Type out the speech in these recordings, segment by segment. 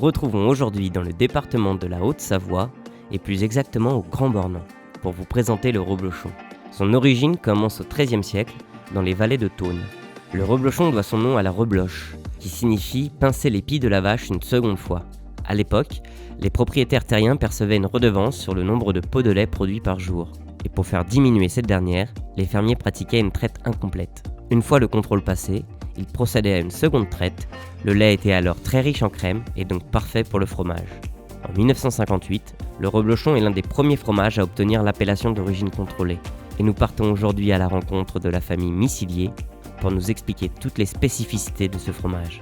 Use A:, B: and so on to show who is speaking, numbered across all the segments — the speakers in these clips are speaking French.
A: retrouvons aujourd'hui dans le département de la Haute-Savoie, et plus exactement au Grand Bornand, pour vous présenter le reblochon. Son origine commence au XIIIe siècle, dans les vallées de Thônes. Le reblochon doit son nom à la rebloche, qui signifie pincer les pieds de la vache une seconde fois. À l'époque, les propriétaires terriens percevaient une redevance sur le nombre de pots de lait produits par jour. Et pour faire diminuer cette dernière, les fermiers pratiquaient une traite incomplète. Une fois le contrôle passé, ils procédaient à une seconde traite. Le lait était alors très riche en crème et donc parfait pour le fromage. En 1958, le reblochon est l'un des premiers fromages à obtenir l'appellation d'origine contrôlée. Et nous partons aujourd'hui à la rencontre de la famille Missilier pour nous expliquer toutes les spécificités de ce fromage.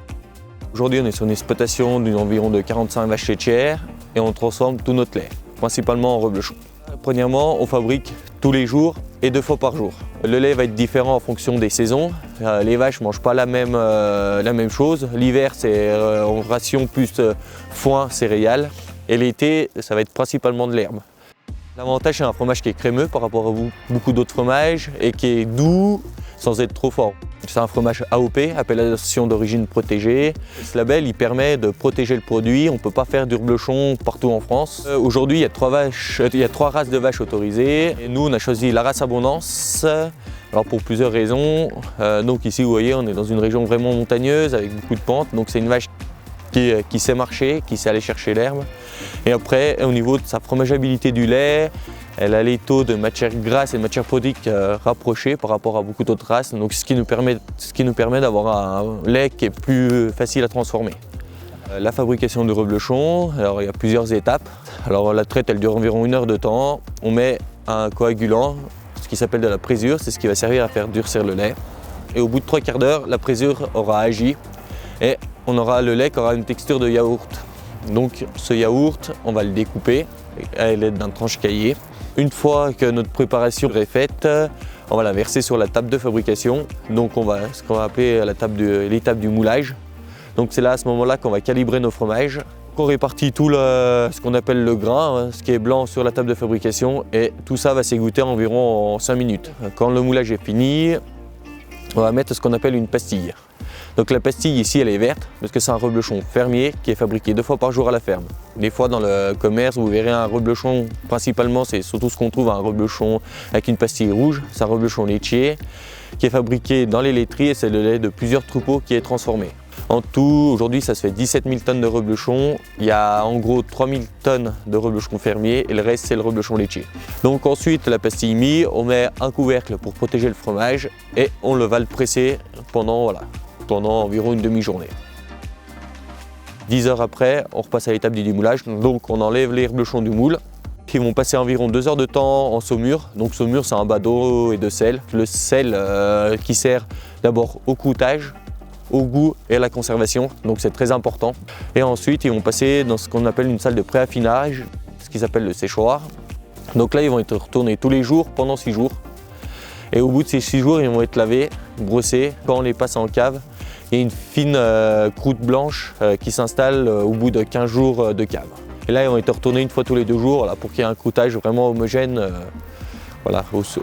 B: Aujourd'hui, on est sur une exploitation d'environ de 45 vaches laitières et on transforme tout notre lait, principalement en reblochon. Premièrement, on fabrique tous les jours et 2 fois par jour. Le lait va être différent en fonction des saisons. Les vaches ne mangent pas la même chose. L'hiver, c'est en ration plus foin, céréales. Et l'été, ça va être principalement de l'herbe. L'avantage, c'est un fromage qui est crémeux par rapport à beaucoup d'autres fromages et qui est doux sans être trop fort. C'est un fromage AOP, appellation d'origine protégée. Ce label, il permet de protéger le produit. On ne peut pas faire du reblochon partout en France. Aujourd'hui, il y a 3 races de vaches autorisées. Et nous, on a choisi la race Abondance. Alors pour plusieurs raisons. Donc ici, vous voyez, on est dans une région vraiment montagneuse avec beaucoup de pentes. Donc c'est une vache qui sait marcher, qui sait aller chercher l'herbe. Et après, au niveau de sa fromageabilité du lait, elle a les taux de matière grasse et de matière protéique rapprochés par rapport à beaucoup d'autres races, donc ce qui nous permet d'avoir un lait qui est plus facile à transformer. La fabrication du reblochon, alors il y a plusieurs étapes. Alors la traite, elle dure environ 1 heure de temps. On met un coagulant, ce qui s'appelle de la présure, c'est ce qui va servir à faire durcir le lait. Et au bout de 3/4 d'heure, la présure aura agi et on aura le lait qui aura une texture de yaourt. Donc ce yaourt, on va le découper à l'aide d'un tranche-cahier. Une fois que notre préparation est faite, on va la verser sur la table de fabrication. Donc ce qu'on va appeler l'étape du moulage. Donc c'est là à ce moment-là qu'on va calibrer nos fromages. On répartit tout ce qu'on appelle le grain, ce qui est blanc sur la table de fabrication, et tout ça va s'égoutter environ en 5 minutes. Quand le moulage est fini, on va mettre ce qu'on appelle une pastille. Donc la pastille ici, elle est verte parce que c'est un reblochon fermier qui est fabriqué 2 fois par jour à la ferme. Des fois dans le commerce, vous verrez un reblochon, principalement c'est surtout ce qu'on trouve, un reblochon avec une pastille rouge. C'est un reblochon laitier qui est fabriqué dans les laiteries et c'est le lait de plusieurs troupeaux qui est transformé. En tout, aujourd'hui, ça se fait 17 000 tonnes de reblochon. Il y a en gros 3 000 tonnes de reblochon fermier et le reste, c'est le reblochon laitier. Donc ensuite, la pastille mise, on met un couvercle pour protéger le fromage et on va le presser pendant environ une demi-journée. 10 heures après, on repasse à l'étape du démoulage. Donc on enlève les reblochons du moule qui vont passer environ 2 heures de temps en saumure. Donc saumure, c'est un bas d'eau et de sel. Le sel qui sert d'abord au croûtage, au goût et à la conservation, donc c'est très important. Et ensuite, ils vont passer dans ce qu'on appelle une salle de préaffinage, ce qui s'appelle le séchoir. Donc là, ils vont être retournés tous les jours pendant 6 jours. Et au bout de ces 6 jours, ils vont être lavés, brossés. Quand on les passe en cave, il y a une fine croûte blanche qui s'installe au bout de 15 jours de cave. Et là, ils vont être retournés une fois tous les 2 jours pour qu'il y ait un croûtage vraiment homogène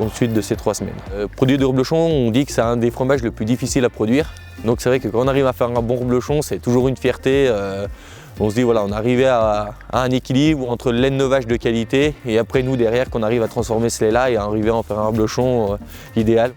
B: ensuite de ces 3 semaines. Produit de reblochon, on dit que c'est un des fromages le plus difficile à produire. Donc c'est vrai que quand on arrive à faire un bon reblochon, c'est toujours une fierté. On se dit voilà, on est arrivé à un équilibre entre le lait de nos vaches de qualité et après nous derrière qu'on arrive à transformer ce lait-là et à arriver à en faire un reblochon idéal.